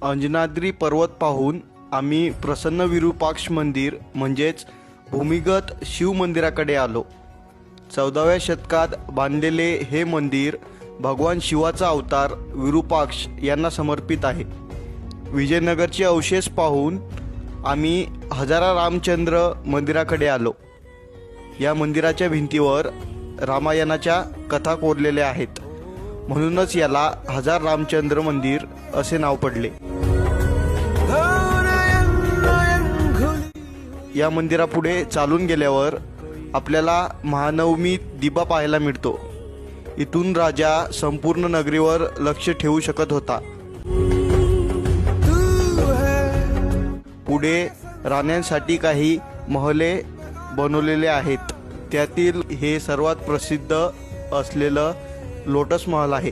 अंजनाद्री पर्वत पाहून आम्ही प्रसन्न विरूपाक्ष मंदिर म्हणजेच भूमिगत शिव मंदिराकडे आलो। 14व्या शतकात बांधलेले हे मंदिर भगवान शिवाचा अवतार विरूपाक्ष यांना समर्पित आहे। विजयनगरचे अवशेष पाहून आम्ही हजारा रामचंद्र मंदिराकडे आलो। या मंदिराच्या भिंतीवर रामायणाच्या कथा कोरलेल्या आहेत, म्हणूनच याला हजार रामचंद्र मंदिर असे नाव पडले। या मंदिरापुढे चालून गेल्यावर आपल्याला महानवमी दिवा पाहायला मिळतो। इथून राजा संपूर्ण नगरीवर लक्ष ठेवू शकत होता। पुढे राण्यांसाठी काही महले बनवलेले आहेत, त्यातील हे सर्वात प्रसिद्ध असलेलं लोटस महल आहे।